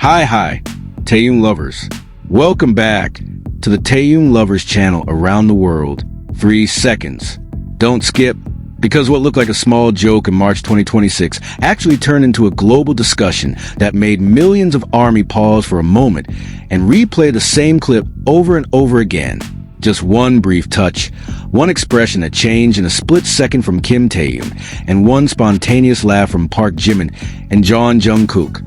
Hi, Taehyung lovers. Welcome back to the Taehyung lovers channel around the world. 3 seconds. Don't skip, because what looked like a small joke in March 2026 actually turned into a global discussion that made millions of ARMY pause for a moment and replay the same clip over and over again. Just one brief touch, one expression that changed in a split second from Kim Taehyung, and one spontaneous laugh from Park Jimin and Jungkook.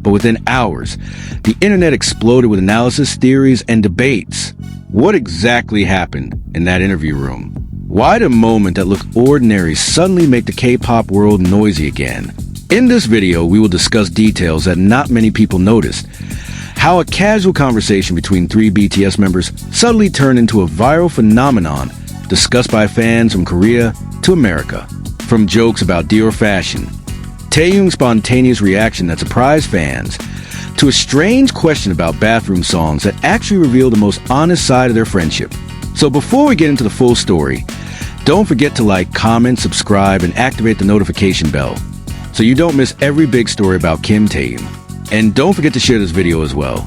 But within hours, the internet exploded with analysis, theories, and debates. What exactly happened in that interview room? Why did a moment that looked ordinary suddenly make the K-pop world noisy again? In this video, we will discuss details that not many people noticed. How a casual conversation between 3 BTS members suddenly turned into a viral phenomenon discussed by fans from Korea to America. From jokes about Dior fashion, Taehyung's spontaneous reaction that surprised fans, to a strange question about bathroom songs that actually revealed the most honest side of their friendship. So before we get into the full story, don't forget to like, comment, subscribe, and activate the notification bell so you don't miss every big story about Kim Taehyung. And don't forget to share this video as well,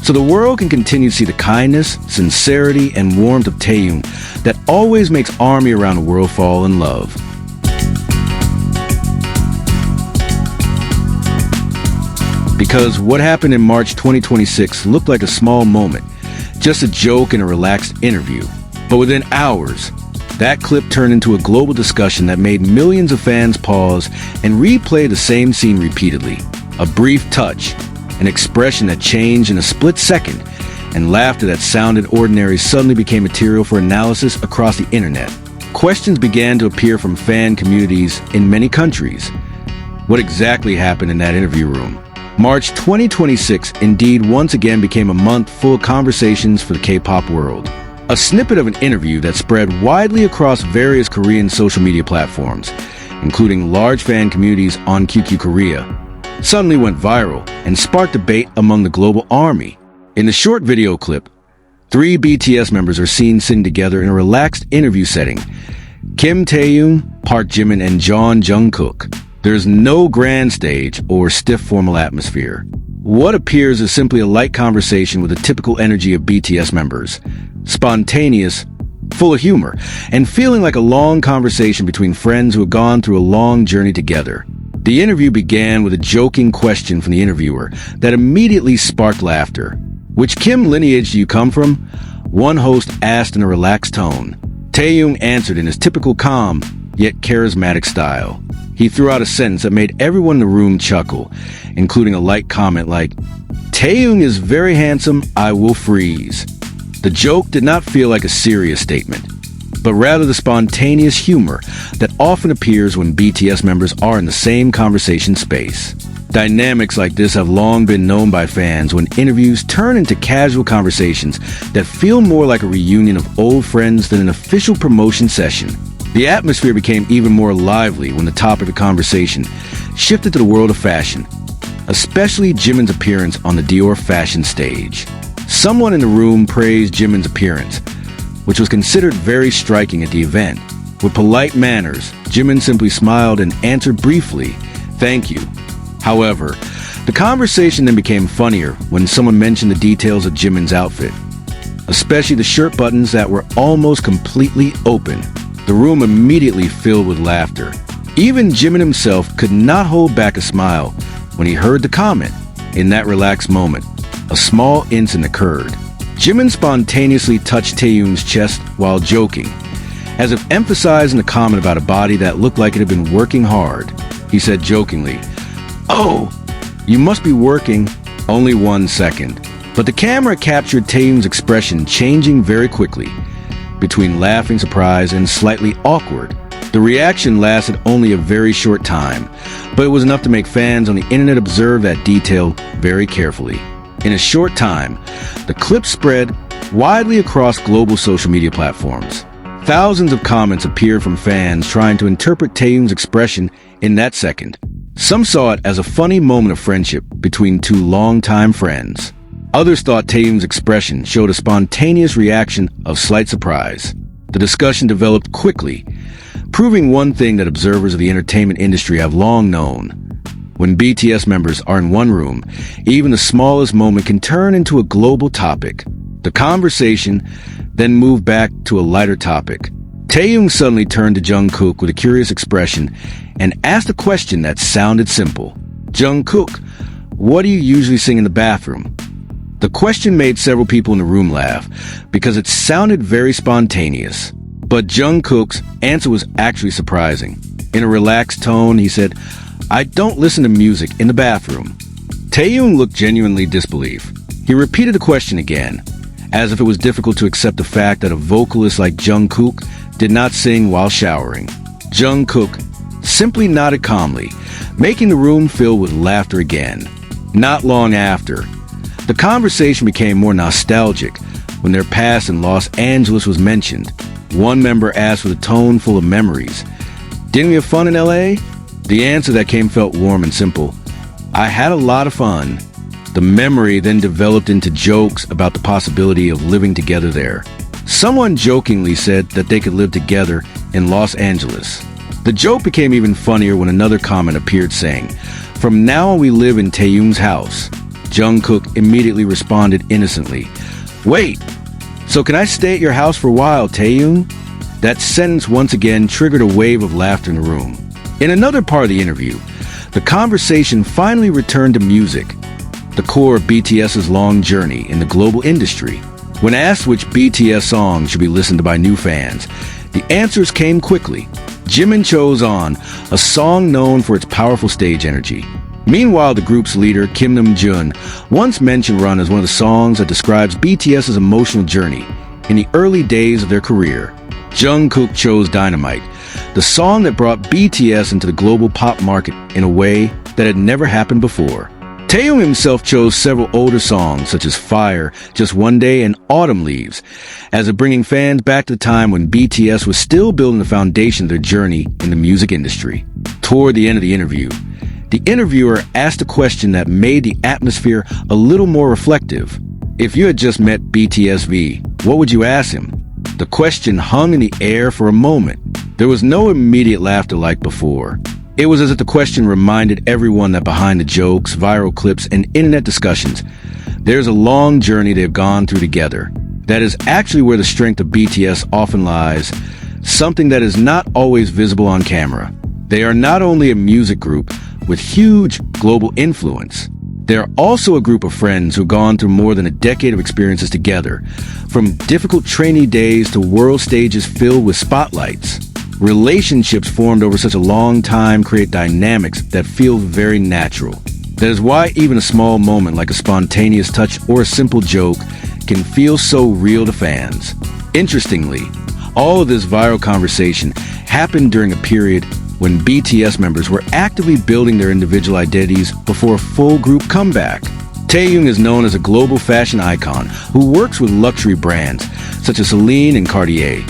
so the world can continue to see the kindness, sincerity, and warmth of Taehyung that always makes ARMY around the world fall in love. Because what happened in March 2026 looked like a small moment, just a joke in a relaxed interview. But within hours, that clip turned into a global discussion that made millions of fans pause and replay the same scene repeatedly. A brief touch, an expression that changed in a split second, and laughter that sounded ordinary suddenly became material for analysis across the internet. Questions began to appear from fan communities in many countries. What exactly happened in that interview room? March 2026 indeed once again became a month full of conversations for the K-pop world. A snippet of an interview that spread widely across various Korean social media platforms, including large fan communities on kookv Korea, suddenly went viral and sparked debate among the global ARMY. In the short video clip, 3 BTS members are seen sitting together in a relaxed interview setting. Kim Taehyung, Park Jimin, and Jungkook. There's no grand stage or stiff formal atmosphere. What appears is simply a light conversation with the typical energy of BTS members. Spontaneous, full of humor, and feeling like a long conversation between friends who have gone through a long journey together. The interview began with a joking question from the interviewer that immediately sparked laughter. Which Kim lineage do you come from? One host asked in a relaxed tone. Taehyung answered in his typical calm, yet charismatic style. He threw out a sentence that made everyone in the room chuckle, including a light comment like, "Taehyung is very handsome, I will freeze." The joke did not feel like a serious statement, but rather the spontaneous humor that often appears when BTS members are in the same conversation space. Dynamics like this have long been known by fans when interviews turn into casual conversations that feel more like a reunion of old friends than an official promotion session. The atmosphere became even more lively when the topic of conversation shifted to the world of fashion, especially Jimin's appearance on the Dior fashion stage. Someone in the room praised Jimin's appearance, which was considered very striking at the event. With polite manners, Jimin simply smiled and answered briefly, "Thank you." However, the conversation then became funnier when someone mentioned the details of Jimin's outfit, especially the shirt buttons that were almost completely open. The room immediately filled with laughter. Even Jimin himself could not hold back a smile when he heard the comment. In that relaxed moment, a small incident occurred. Jimin spontaneously touched Taehyung's chest while joking, as if emphasizing the comment about a body that looked like it had been working hard. He said jokingly, "Oh, you must be working." Only 1 second. But the camera captured Taehyung's expression changing very quickly, between laughing, surprise, and slightly awkward. The reaction lasted only a very short time, but it was enough to make fans on the internet observe that detail very carefully. In a short time, the clip spread widely across global social media platforms. Thousands of comments appeared from fans trying to interpret Taehyung's expression in that second. Some saw it as a funny moment of friendship between 2 longtime friends. Others thought Taehyung's expression showed a spontaneous reaction of slight surprise. The discussion developed quickly, proving one thing that observers of the entertainment industry have long known. When BTS members are in one room, even the smallest moment can turn into a global topic. The conversation then moved back to a lighter topic. Taehyung suddenly turned to Jungkook with a curious expression and asked a question that sounded simple. "Jungkook, what do you usually sing in the bathroom?" The question made several people in the room laugh because it sounded very spontaneous. But Jungkook's answer was actually surprising. In a relaxed tone, he said, "I don't listen to music in the bathroom." Taehyung looked genuinely disbelief. He repeated the question again, as if it was difficult to accept the fact that a vocalist like Jungkook did not sing while showering. Jungkook simply nodded calmly, making the room fill with laughter again. Not long after, the conversation became more nostalgic when their past in Los Angeles was mentioned. One member asked with a tone full of memories, "Didn't we have fun in LA?" The answer that came felt warm and simple. "I had a lot of fun." The memory then developed into jokes about the possibility of living together there. Someone jokingly said that they could live together in Los Angeles. The joke became even funnier when another comment appeared saying, "From now on we live in Taehyung's house." Jungkook immediately responded innocently, "Wait, so can I stay at your house for a while, Taehyung?" That sentence once again triggered a wave of laughter in the room. In another part of the interview, the conversation finally returned to music, the core of BTS's long journey in the global industry. When asked which BTS song should be listened to by new fans, the answers came quickly. Jimin chose On, a song known for its powerful stage energy. Meanwhile, the group's leader, Kim Namjoon, once mentioned Run as one of the songs that describes BTS's emotional journey in the early days of their career. Jungkook chose Dynamite, the song that brought BTS into the global pop market in a way that had never happened before. Taehyung himself chose several older songs such as Fire, Just One Day, and Autumn Leaves, as if bringing fans back to the time when BTS was still building the foundation of their journey in the music industry. Toward the end of the interviewer asked a question that made the atmosphere a little more reflective. If you had just met btsv, what would you ask him? The question hung in the air for a moment. There was no immediate laughter like before. It was as if the question reminded everyone that behind the jokes, viral clips, and internet discussions, there's a long journey they've gone through together. That is actually where the strength of BTS often lies, something that is not always visible on camera. They are not only a music group with huge global influence, they're also a group of friends who've gone through more than a decade of experiences together, from difficult trainee days to world stages filled with spotlights. Relationships formed over such a long time create dynamics that feel very natural. That is why even a small moment like a spontaneous touch or a simple joke can feel so real to fans. Interestingly, all of this viral conversation happened during a period when BTS members were actively building their individual identities before a full group comeback. Taehyung is known as a global fashion icon who works with luxury brands such as Celine and Cartier,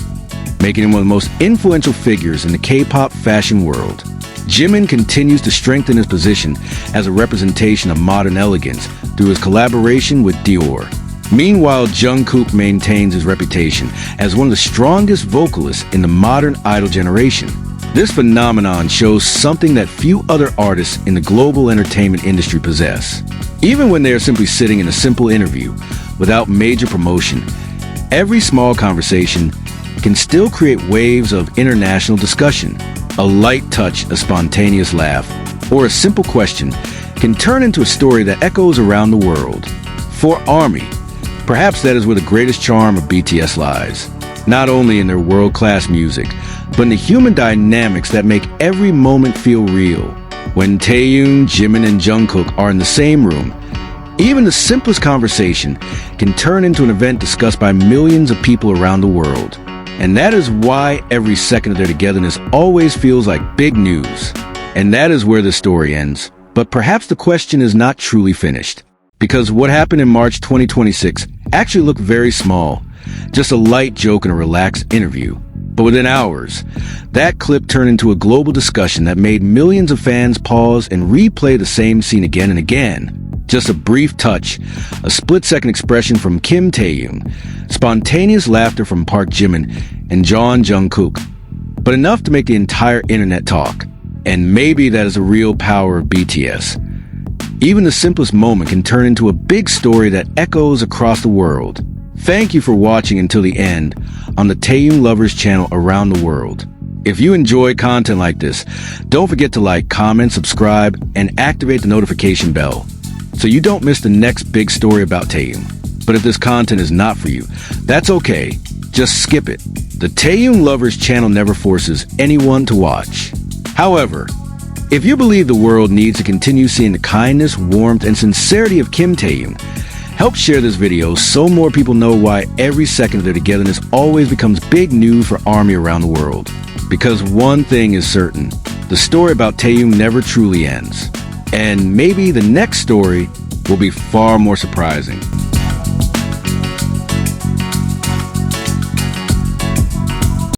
making him one of the most influential figures in the K-pop fashion world. Jimin continues to strengthen his position as a representation of modern elegance through his collaboration with Dior. Meanwhile, Jungkook maintains his reputation as one of the strongest vocalists in the modern idol generation. This phenomenon shows something that few other artists in the global entertainment industry possess. Even when they are simply sitting in a simple interview without major promotion, every small conversation can still create waves of international discussion. A light touch, a spontaneous laugh, or a simple question can turn into a story that echoes around the world. For ARMY, perhaps that is where the greatest charm of BTS lies, not only in their world-class music, but in the human dynamics that make every moment feel real. When Taehyung, Jimin, and Jungkook are in the same room, even the simplest conversation can turn into an event discussed by millions of people around the world. And that is why every second of their togetherness always feels like big news. And that is where the story ends. But perhaps the question is not truly finished. Because what happened in March 2026 actually looked very small. Just a light joke and a relaxed interview. But within hours, that clip turned into a global discussion that made millions of fans pause and replay the same scene again and again. Just a brief touch, a split-second expression from Kim Taehyung, spontaneous laughter from Park Jimin and Jungkook, but enough to make the entire internet talk. And maybe that is the real power of BTS. Even the simplest moment can turn into a big story that echoes across the world. Thank you for watching until the end on the Taehyung Lovers channel around the world. If you enjoy content like this, don't forget to like, comment, subscribe, and activate the notification bell so you don't miss the next big story about Taehyung. But if this content is not for you, that's okay. Just skip it. The Taehyung Lovers channel never forces anyone to watch. However, if you believe the world needs to continue seeing the kindness, warmth, and sincerity of Kim Taehyung, help share this video so more people know why every second of their togetherness always becomes big news for ARMY around the world. Because one thing is certain, the story about Taehyung never truly ends. And maybe the next story will be far more surprising.